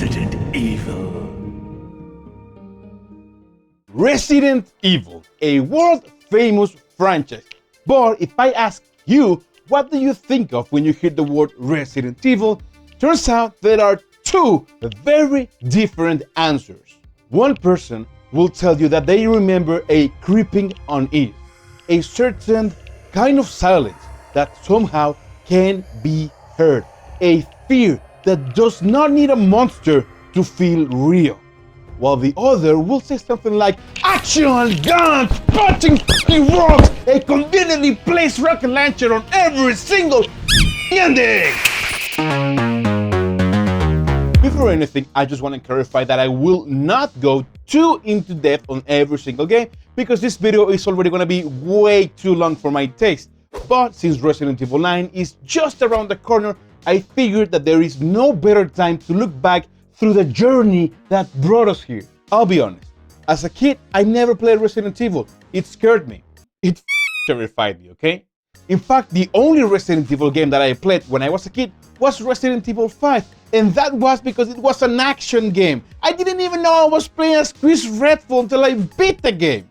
Resident Evil. Resident Evil, a world-famous franchise. But if I ask you, what do you think of when you hear the word Resident Evil? Turns out there are two very different answers. One person will tell you that they remember a creeping unease, a certain kind of silence that somehow can be heard, a fear that does not need a monster to feel real. While the other will say something like, action, guns, punching rocks, a conveniently placed rocket launcher on every single ending. Before anything, I just want to clarify that I will not go too into depth on every single game because this video is already going to be way too long for my taste. But since Resident Evil 9 is just around the corner, I figured that there is no better time to look back through the journey that brought us here. I'll be honest, as a kid, I never played Resident Evil. It scared me. It terrified me, okay? In fact, the only Resident Evil game that I played when I was a kid was Resident Evil 5, and that was because it was an action game. I didn't even know I was playing as Chris Redfield until I beat the game.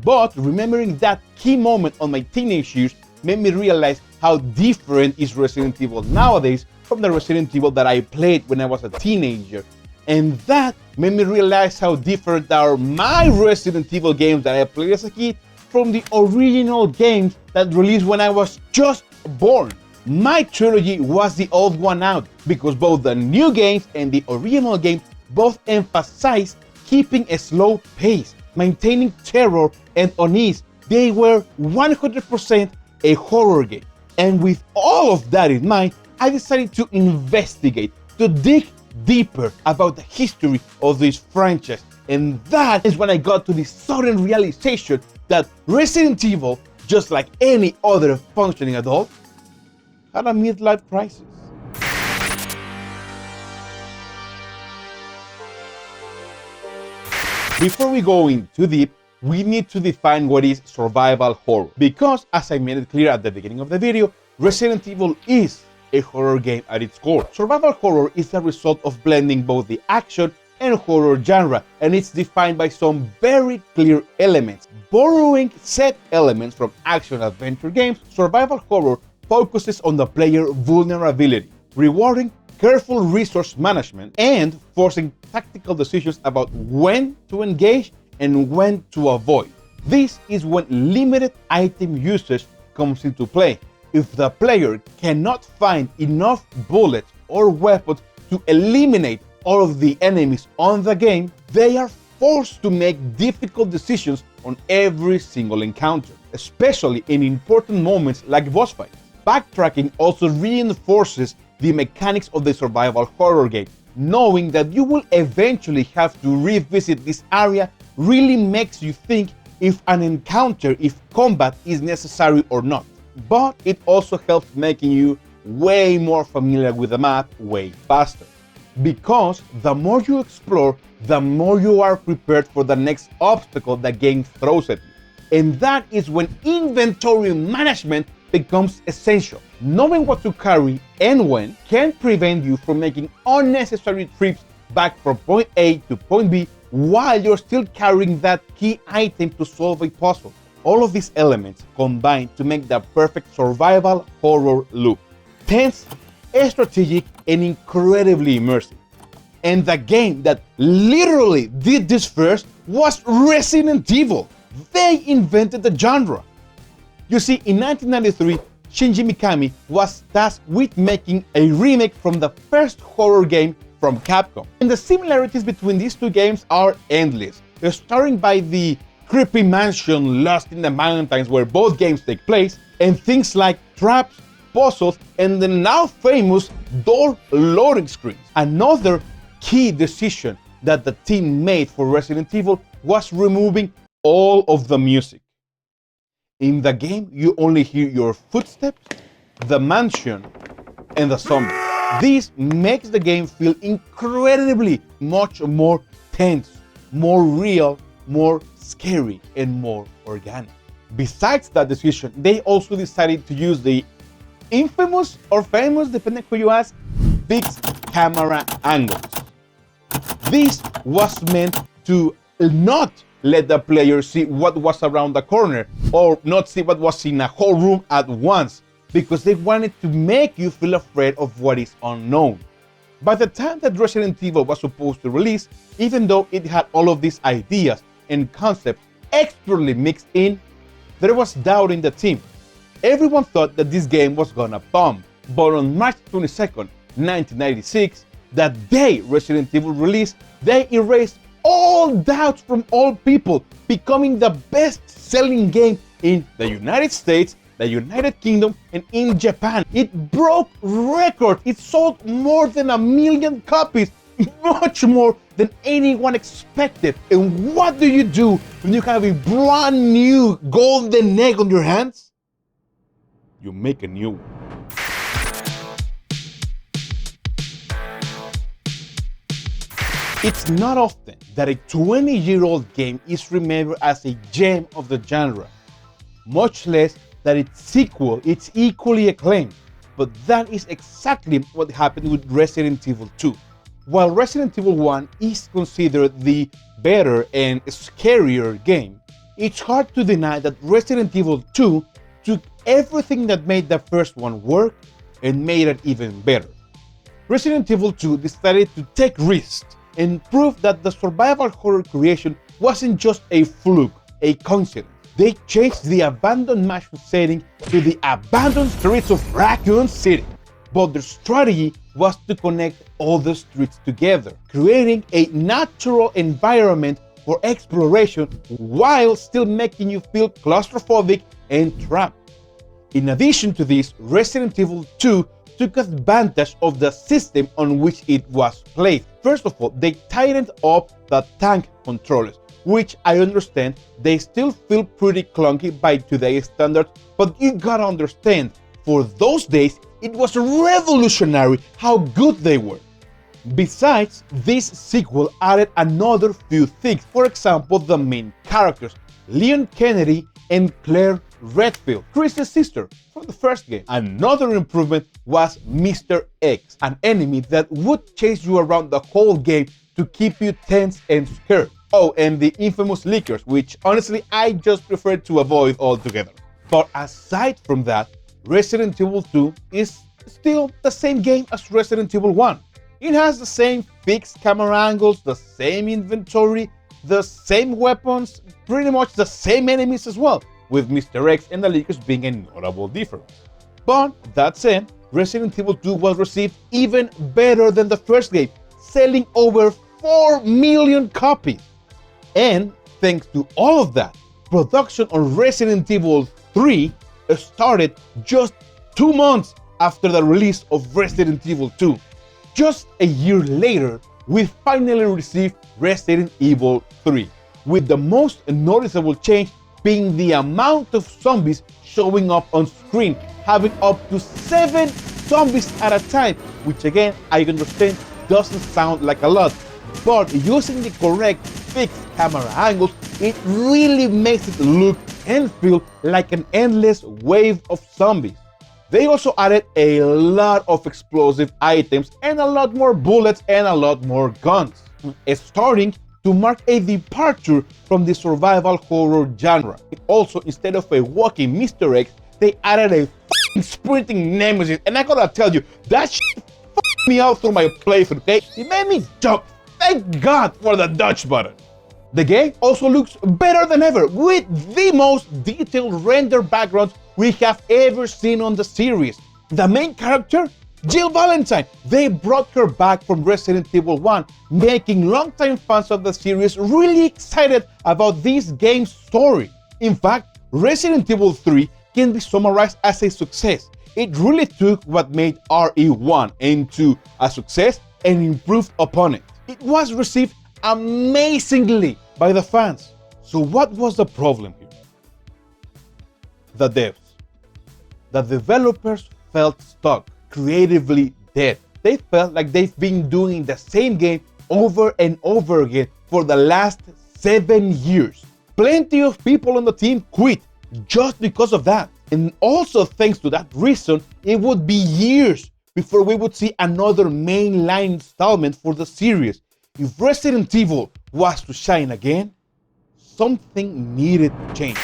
But remembering that key moment on my teenage years made me realize how different is Resident Evil nowadays from the Resident Evil that I played when I was a teenager. And that made me realize how different are my Resident Evil games that I played as a kid from the original games that released when I was just born. My trilogy was the odd one out because both the new games and the original game both emphasized keeping a slow pace, maintaining terror and unease. They were 100% a horror game. And with all of that in mind, I decided to investigate, to dig deeper about the history of this franchise. And that is when I got to the sudden realization that Resident Evil, just like any other functioning adult, had a midlife crisis. Before we go in too deep, we need to define what is survival horror. Because, as I made it clear at the beginning of the video, Resident Evil is a horror game at its core. Survival horror is the result of blending both the action and horror genre, and it's defined by some very clear elements. Borrowing set elements from action-adventure games, survival horror focuses on the player vulnerability, rewarding careful resource management and forcing tactical decisions about when to engage and when to avoid. This is when limited item usage comes into play. If the player cannot find enough bullets or weapons to eliminate all of the enemies on the game, they are forced to make difficult decisions on every single encounter, especially in important moments like boss fights. Backtracking also reinforces the mechanics of the survival horror game. Knowing that you will eventually have to revisit this area really makes you think if an encounter, if combat is necessary or not. But it also helps making you way more familiar with the map way faster. Because the more you explore, the more you are prepared for the next obstacle the game throws at you. And that is when inventory management becomes essential. Knowing what to carry and when can prevent you from making unnecessary trips back from point A to point B while you're still carrying that key item to solve a puzzle. All of these elements combine to make the perfect survival horror loop. Tense, strategic, and incredibly immersive. And the game that literally did this first was Resident Evil. They invented the genre. You see, in 1993, Shinji Mikami was tasked with making a remake from the first horror game from Capcom. And the similarities between these two games are endless. Starting by the creepy mansion lost in the mountains where both games take place, and things like traps, puzzles, and the now famous door loading screens. Another key decision that the team made for Resident Evil was removing all of the music. In the game, you only hear your footsteps, the mansion, and the zombies. This makes the game feel incredibly much more tense, more real, more scary, and more organic. Besides that decision, they also decided to use the infamous or famous, depending who you ask, fixed camera angles. This was meant to not let the player see what was around the corner or not see what was in a whole room at once, because they wanted to make you feel afraid of what is unknown. By the time that Resident Evil was supposed to release, even though it had all of these ideas and concepts expertly mixed in, there was doubt in the team. Everyone thought that this game was gonna bomb, but on March 22nd, 1996, that day Resident Evil released, they erased all doubts from all people, becoming the best-selling game in the United States, the United Kingdom, and in Japan. It broke records. It sold more than 1 million copies, much more than anyone expected. And what do you do when you have a brand new golden egg on your hands? You make a new one. It's not often that a 20-year-old game is remembered as a gem of the genre, much less that its sequel is equally acclaimed. But that is exactly what happened with Resident Evil 2. While Resident Evil 1 is considered the better and scarier game, it's hard to deny that Resident Evil 2 took everything that made the first one work and made it even better. Resident Evil 2 decided to take risks and prove that the survival horror creation wasn't just a fluke, a coincidence. They changed the abandoned mansion setting to the abandoned streets of Raccoon City. But their strategy was to connect all the streets together, creating a natural environment for exploration while still making you feel claustrophobic and trapped. In addition to this, Resident Evil 2 took advantage of the system on which it was played. First of all, they tightened up the tank controllers, which I understand they still feel pretty clunky by today's standards, but you gotta understand, for those days, it was revolutionary how good they were. Besides, this sequel added another few things. For example, the main characters, Leon Kennedy and Claire Redfield, Chris's sister from the first game. Another improvement was Mr. X, an enemy that would chase you around the whole game to keep you tense and scared. Oh, and the infamous leakers, which honestly I just prefer to avoid altogether. But aside from that, Resident Evil 2 is still the same game as Resident Evil 1. It has the same fixed camera angles, the same inventory, the same weapons, pretty much the same enemies as well, with Mr. X and the leakers being a notable difference. But that said, Resident Evil 2 was received even better than the first game, selling over 4 million copies. And thanks to all of that, production on Resident Evil 3 started just 2 months after the release of Resident Evil 2. Just a year later, we finally received Resident Evil 3, with the most noticeable change being the amount of zombies showing up on screen, having up to 7 zombies at a time, which again, I understand doesn't sound like a lot, but using the correct fixed camera angles, it really makes it look and feel like an endless wave of zombies. They also added a lot of explosive items and a lot more bullets and a lot more guns, starting to mark a departure from the survival horror genre. Also, instead of a walking Mr. X, they added a sprinting nemesis, and I gotta tell you, that shit me out through my playthrough, okay? It made me jump. Thank God for the Dutch button. The game also looks better than ever, with the most detailed render backgrounds we have ever seen on the series. The main character, Jill Valentine, they brought her back from Resident Evil 1, making longtime fans of the series really excited about this game's story. In fact, Resident Evil 3 can be summarized as a success. It really took what made RE1 into a success and improved upon it. It was received amazingly by the fans. So what was the problem here? The devs. The developers felt stuck, creatively dead. They felt like they've been doing the same game over and over again for the last 7 years. Plenty of people on the team quit just because of that. And also thanks to that reason, it would be years before we would see another mainline installment for the series. if Resident Evil was to shine again, something needed to change.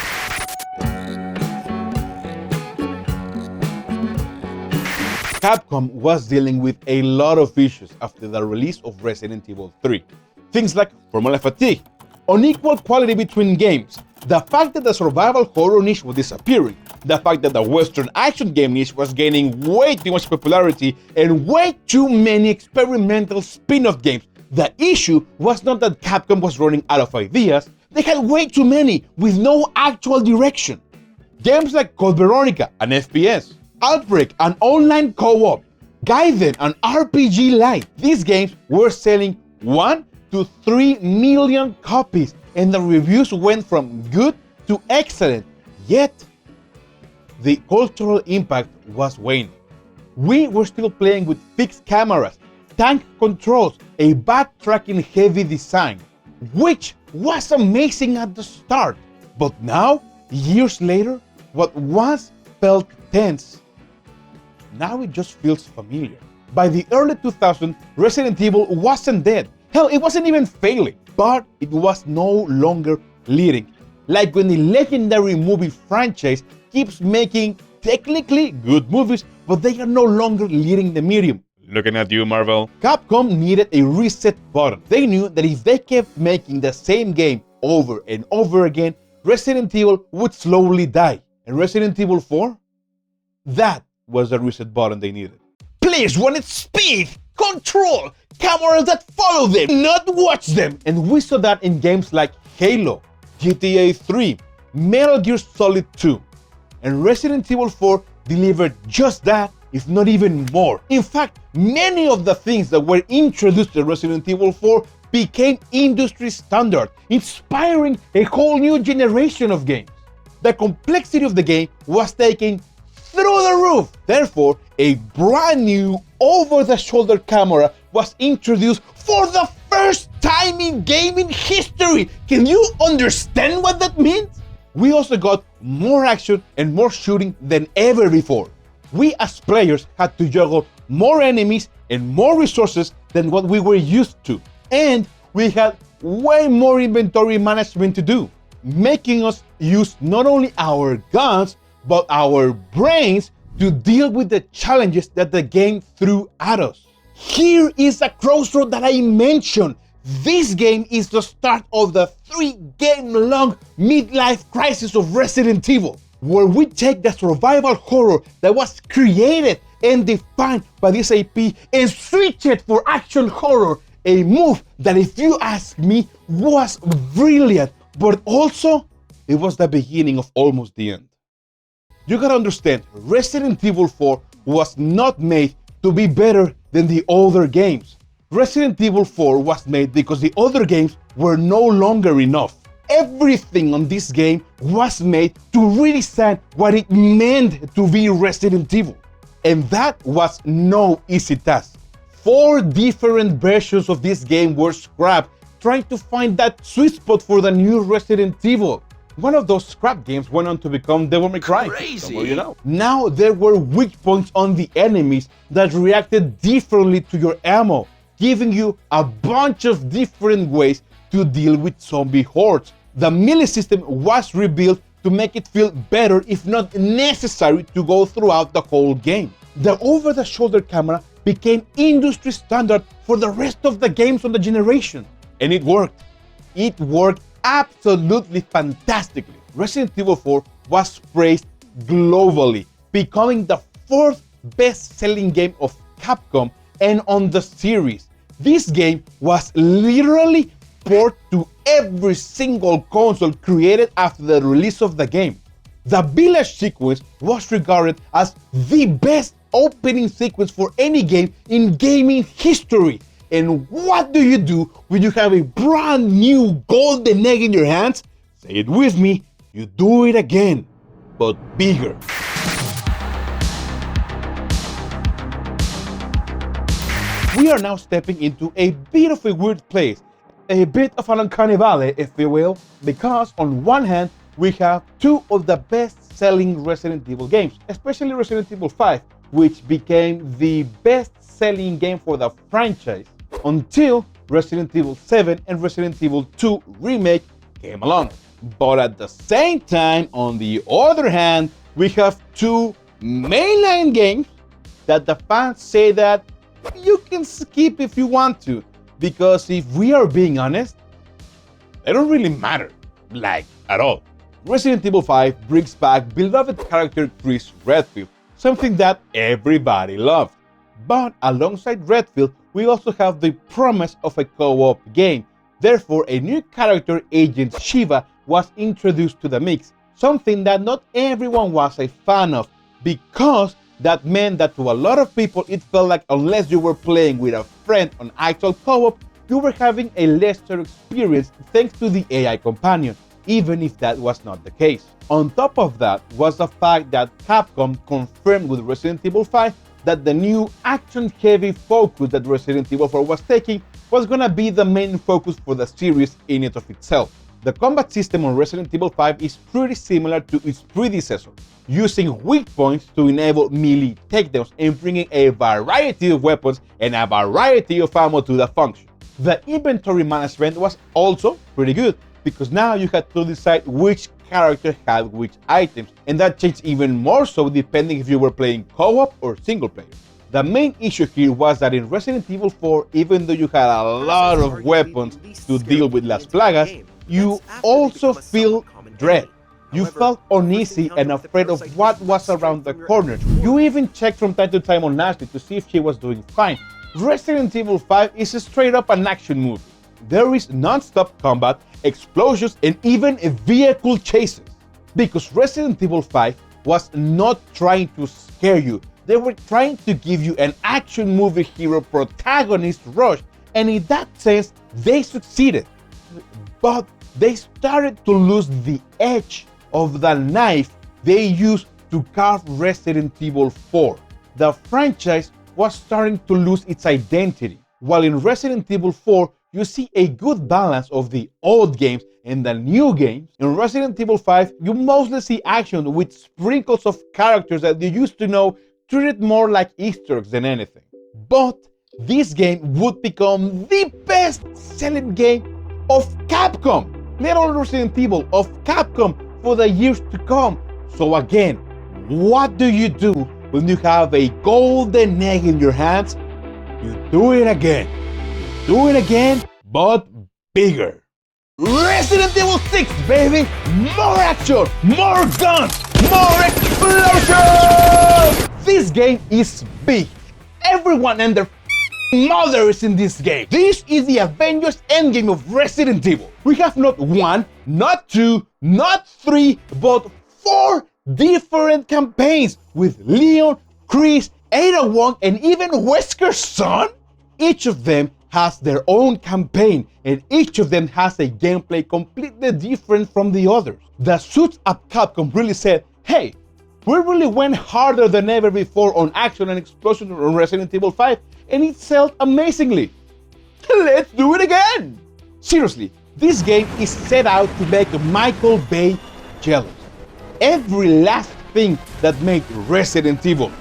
Capcom was dealing with a lot of issues after the release of Resident Evil 3. Things like formula fatigue, unequal quality between games, the fact that the survival horror niche was disappearing, the fact that the Western action game niche was gaining way too much popularity, and way too many experimental spin-off games. The issue was not that Capcom was running out of ideas, they had way too many with no actual direction. Games like Code Veronica, an FPS, Outbreak, an online co-op, Gaiden, an RPG Lite. These games were selling 1 to 3 million copies, and the reviews went from good to excellent, yet the cultural impact was waning. We were still playing with fixed cameras, tank controls, a backtracking heavy design, which was amazing at the start, but now, years later, what once felt tense, now it just feels familiar. By the early 2000s, Resident Evil wasn't dead. Hell, it wasn't even failing, but it was no longer leading. Like when the legendary movie franchise keeps making technically good movies, but they are no longer leading the medium. Looking at you, Marvel. Capcom needed a reset button. They knew that if they kept making the same game over and over again, Resident Evil would slowly die. And Resident Evil 4? That was the reset button they needed. Players wanted speed, control, cameras that follow them, not watch them. And we saw that in games like Halo, GTA 3, Metal Gear Solid 2. And Resident Evil 4 delivered just that, if not even more. In fact, many of the things that were introduced in Resident Evil 4 became industry standard, inspiring a whole new generation of games. The complexity of the game was taken through the roof. Therefore, a brand new over-the-shoulder camera was introduced for the first time in gaming history. Can you understand what that means? We also got more action and more shooting than ever before. We as players had to juggle more enemies and more resources than what we were used to. And we had way more inventory management to do, making us use not only our guns, but our brains to deal with the challenges that the game threw at us. Here is the crossroad that I mentioned. This game is the start of the 3-game-long midlife crisis of Resident Evil, where we take the survival horror that was created and defined by this IP and switch it for action horror, a move that, if you ask me, was brilliant, but also it was the beginning of almost the end. You gotta understand, Resident Evil 4 was not made to be better than the other games. Resident Evil 4 was made because the other games were no longer enough. Everything on this game was made to redesign what it meant to be Resident Evil. And that was no easy task. 4 different versions of this game were scrapped, trying to find that sweet spot for the new Resident Evil. One of those scrap games went on to become Devil May Cry. Crazy. You know. Now there were weak points on the enemies that reacted differently to your ammo, giving you a bunch of different ways to deal with zombie hordes. The melee system was rebuilt to make it feel better, if not necessary, to go throughout the whole game. The over-the-shoulder camera became industry standard for the rest of the games on the generation. And it worked. It worked absolutely fantastically. Resident Evil 4 was praised globally, becoming the 4th best-selling game of Capcom and on the series. This game was literally ported to every single console created after the release of the game. The village sequence was regarded as the best opening sequence for any game in gaming history. And what do you do when you have a brand new golden egg in your hands? Say it with me, you do it again, but bigger. We are now stepping into a bit of a weird place, a bit of an uncanny valley, if you will, because on one hand, we have 2 of the best-selling Resident Evil games, especially Resident Evil 5, which became the best-selling game for the franchise until Resident Evil 7 and Resident Evil 2 Remake came along. But at the same time, on the other hand, we have two mainline games that the fans say that you can skip if you want to, because if we are being honest, they don't really matter, like, at all. Resident Evil 5 brings back beloved character Chris Redfield, something that everybody loved. But alongside Redfield, we also have the promise of a co-op game. Therefore, a new character, Agent Shiva, was introduced to the mix, something that not everyone was a fan of, because that meant that to a lot of people it felt like unless you were playing with a friend on actual co-op, you were having a lesser experience thanks to the AI companion, even if that was not the case. On top of that was the fact that Capcom confirmed with Resident Evil 5 that the new action-heavy focus that Resident Evil 4 was taking was gonna be the main focus for the series in and of itself. The combat system on Resident Evil 5 is pretty similar to its predecessor, using weak points to enable melee takedowns and bringing a variety of weapons and a variety of ammo to the function. The inventory management was also pretty good, because now you had to decide which character had which items, and that changed even more so depending if you were playing co-op or single player. The main issue here was that in Resident Evil 4, even though you had a lot of weapons to deal with Las Plagas, you also feel dread. You felt uneasy and afraid of what was around the corner. You even checked from time to time on Ashley to see if she was doing fine. Resident Evil 5 is straight up an action movie. There is non-stop combat, explosions, and even vehicle chases. Because Resident Evil 5 was not trying to scare you. They were trying to give you an action movie hero protagonist rush, and in that sense, they succeeded. But they started to lose the edge of the knife they used to carve Resident Evil 4. The franchise was starting to lose its identity. While in Resident Evil 4, you see a good balance of the old games and the new games, in Resident Evil 5, you mostly see action with sprinkles of characters that you used to know, treated more like Easter eggs than anything. But this game would become the best-selling game of Capcom, let alone Resident Evil, of Capcom for the years to come. So again, what do you do when you have a golden egg in your hands? You do it again. You do it again, but bigger. Resident Evil 6, baby! More action, more guns, more explosions! This game is big. Everyone and their mother is in this game. This is the Avengers Endgame of Resident Evil. We have not one, not two, not three, but 4 different campaigns with Leon, Chris, Ada Wong, and even Wesker's son. Each of them has their own campaign, and each of them has a gameplay completely different from the others. The suits at Capcom really said, hey, we really went harder than ever before on action and explosions on Resident Evil 5, and it sold amazingly. Let's do it again! Seriously, this game is set out to make Michael Bay jealous. Every last thing that made Resident Evil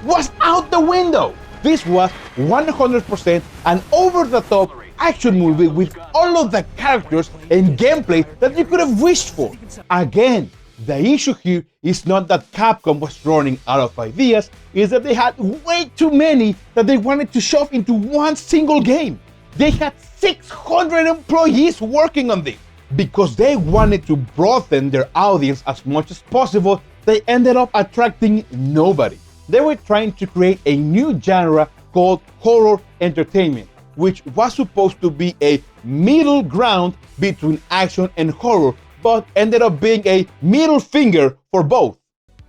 was out the window. This was 100% an over-the-top action movie with all of the characters and gameplay that you could have wished for. Again, the issue here is not that Capcom was running out of ideas, it's that they had way too many that they wanted to shove into one single game. They had 600 employees working on this. Because they wanted to broaden their audience as much as possible, they ended up attracting nobody. They were trying to create a new genre called horror entertainment, which was supposed to be a middle ground between action and horror, but ended up being a middle finger for both.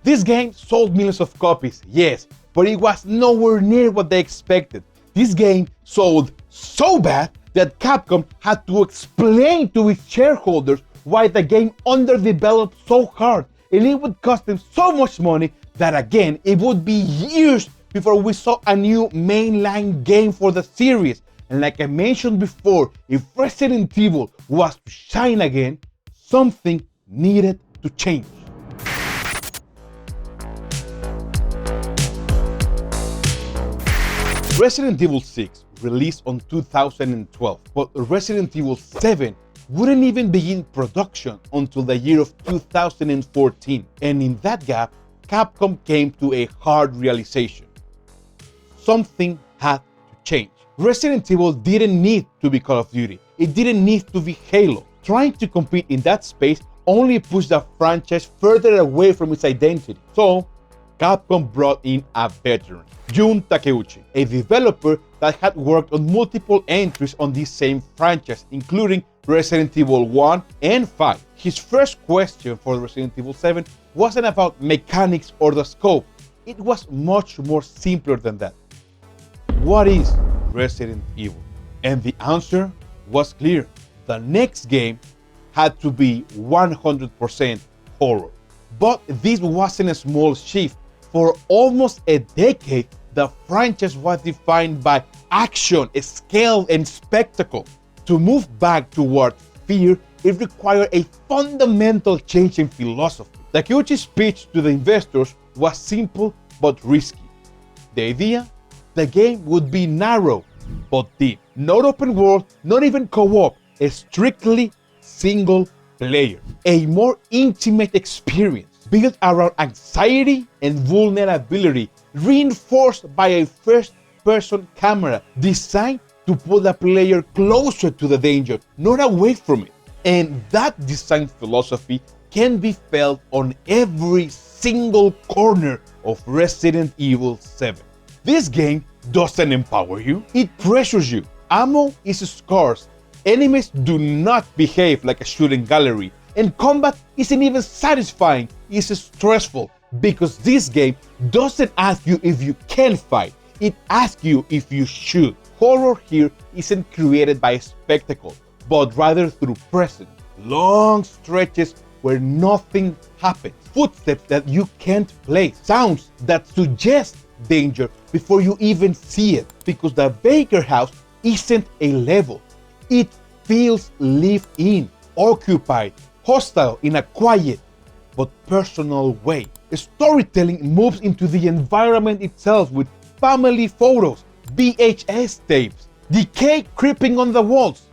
This game sold millions of copies, yes, but it was nowhere near what they expected. This game sold so bad that Capcom had to explain to its shareholders why the game underdeveloped so hard, and it would cost them so much money that again, it would be years before we saw a new mainline game for the series. And like I mentioned before, if Resident Evil was to shine again, something needed to change. Resident Evil 6 released on 2012, but Resident Evil 7 wouldn't even begin production until the year of 2014. And in that gap, Capcom came to a hard realization. Something had to change. Resident Evil didn't need to be Call of Duty. It didn't need to be Halo. Trying to compete in that space only pushed the franchise further away from its identity. So, Capcom brought in a veteran, Jun Takeuchi, a developer that had worked on multiple entries on this same franchise, including Resident Evil 1 and 5. His first question for Resident Evil 7 wasn't about mechanics or the scope. It was much more simpler than that. What is Resident Evil? And the answer was clear. The next game had to be 100% horror. But this wasn't a small shift. For almost a decade, the franchise was defined by action, scale, and spectacle. To move back toward fear, it required a fundamental change in philosophy. Takeuchi's pitch to the investors was simple but risky. The idea? The game would be narrow but deep. Not open world, not even co-op, a strictly single player. A more intimate experience built around anxiety and vulnerability, reinforced by a first-person camera designed to pull the player closer to the danger, not away from it. And that design philosophy can be felt on every single corner of Resident Evil 7. This game doesn't empower you, it pressures you. Ammo is scarce, enemies do not behave like a shooting gallery, and combat isn't even satisfying, it's stressful, because this game doesn't ask you if you can fight, it asks you if you should. Horror here isn't created by spectacle, but rather through presence. Long stretches where nothing happens, footsteps that you can't place, sounds that suggest danger before you even see it, because the Baker house isn't a level. It feels lived in, occupied, hostile in a quiet but personal way. Storytelling moves into the environment itself with family photos, VHS tapes, decay creeping on the walls.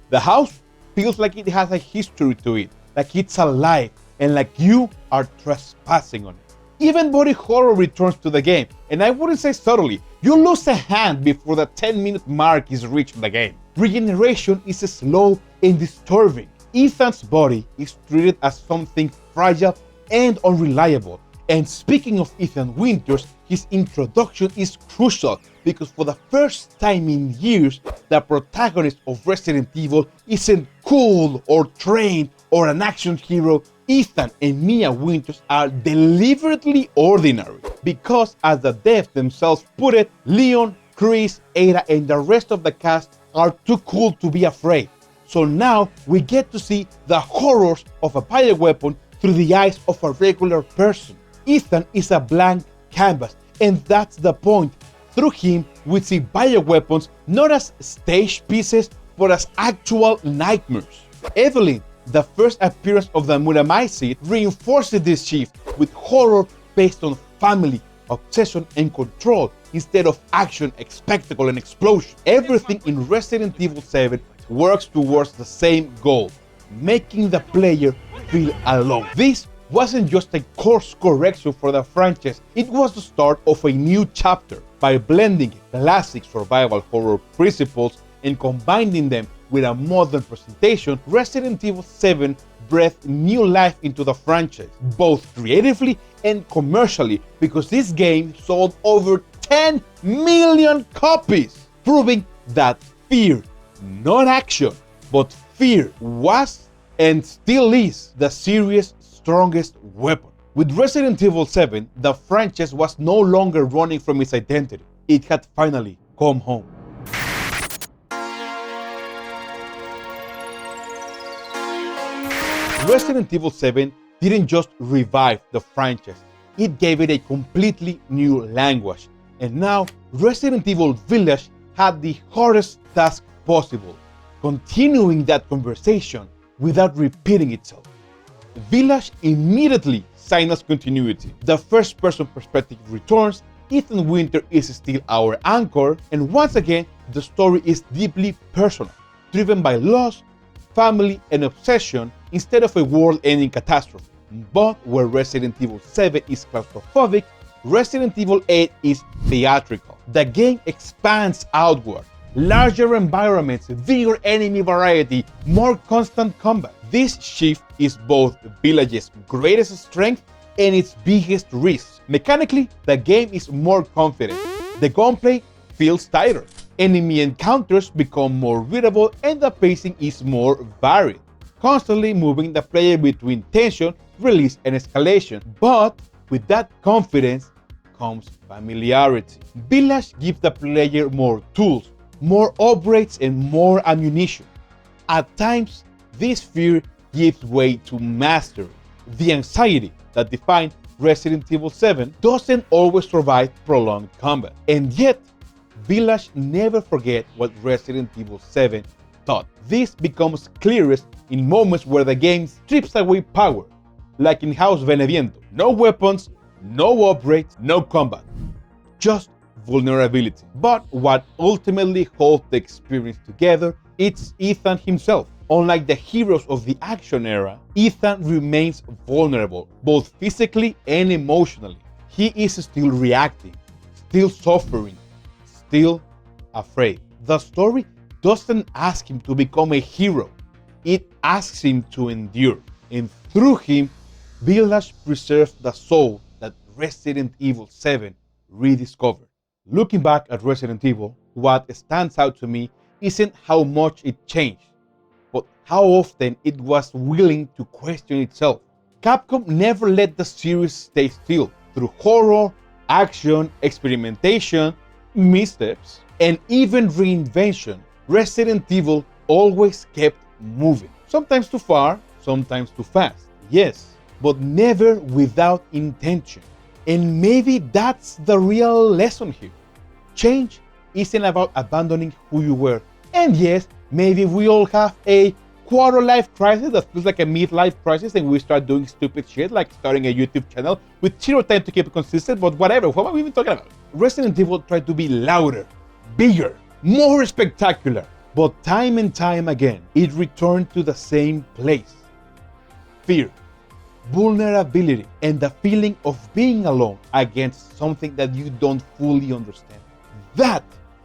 The house feels like it has a history to it, like it's alive, and like you are trespassing on it. Even body horror returns to the game, and I wouldn't say subtly. You lose a hand before the 10-minute mark is reached in the game. Regeneration is slow and disturbing. Ethan's body is treated as something fragile and unreliable. And speaking of Ethan Winters, his introduction is crucial because for the first time in years, the protagonist of Resident Evil isn't cool or trained or an action hero. Ethan and Mia Winters are deliberately ordinary because, as the devs themselves put it, Leon, Chris, Ada, and the rest of the cast are too cool to be afraid. So now we get to see the horrors of a bioweapon through the eyes of a regular person. Ethan is a blank canvas, and that's the point. Through him, we see bioweapons not as stage pieces, but as actual nightmares. Evelyn, the first appearance of the Muramai, reinforces this shift with horror based on family, obsession, and control instead of action, spectacle, and explosion. Everything in Resident Evil 7 works towards the same goal, making the player feel alone. This wasn't just a course correction for the franchise, it was the start of a new chapter. By blending classic survival horror principles and combining them with a modern presentation, Resident Evil 7 breathed new life into the franchise, both creatively and commercially, because this game sold over 10 million copies, proving that fear, not action, but fear was and still is the series' strongest weapon. With Resident Evil 7, the franchise was no longer running from its identity. It had finally come home. Resident Evil 7 didn't just revive the franchise, it gave it a completely new language. And now, Resident Evil Village had the hardest task possible, continuing that conversation without repeating itself. Village immediately signals continuity. The first-person perspective returns, Ethan Winter is still our anchor, and once again, the story is deeply personal, driven by loss, family, and obsession instead of a world-ending catastrophe. But where Resident Evil 7 is claustrophobic, Resident Evil 8 is theatrical. The game expands outward, larger environments, bigger enemy variety, more constant combat. This shift is both Village's greatest strength and its biggest risk. Mechanically, the game is more confident. The gunplay feels tighter. Enemy encounters become more readable and the pacing is more varied, constantly moving the player between tension, release, and escalation. But with that confidence comes familiarity. Village gives the player more tools, more upgrades, and more ammunition. At times, this fear gives way to mastery. The anxiety that defined Resident Evil 7 doesn't always survive prolonged combat. And yet, Village never forget what Resident Evil 7 taught. This becomes clearest in moments where the game strips away power, like in House Beneviento. No weapons, no upgrades, no combat, just vulnerability. But what ultimately holds the experience together, it's Ethan himself. Unlike the heroes of the action era, Ethan remains vulnerable, both physically and emotionally. He is still reacting, still suffering, still afraid. The story doesn't ask him to become a hero, it asks him to endure. And through him, Village preserves the soul that Resident Evil 7 rediscovered. Looking back at Resident Evil, what stands out to me isn't how much it changed, but how often it was willing to question itself. Capcom never let the series stay still. Through horror, action, experimentation, missteps, and even reinvention, Resident Evil always kept moving. Sometimes too far, sometimes too fast, yes, but never without intention. And maybe that's the real lesson here. Change isn't about abandoning who you were. And yes, maybe we all have a quarter-life crisis that feels like a midlife crisis and we start doing stupid shit like starting a YouTube channel with zero time to keep it consistent, but whatever, what am I even talking about? Resident Evil tried to be louder, bigger, more spectacular, but time and time again, it returned to the same place. Fear, vulnerability, and the feeling of being alone against something that you don't fully understand. That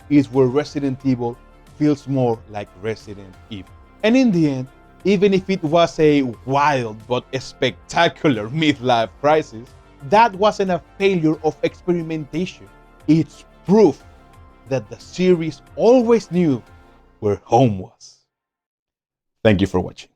is where Resident Evil feels more like Resident Evil. And in the end, even if it was a wild but a spectacular midlife crisis, that wasn't a failure of experimentation. It's proof that the series always knew where home was. Thank you for watching.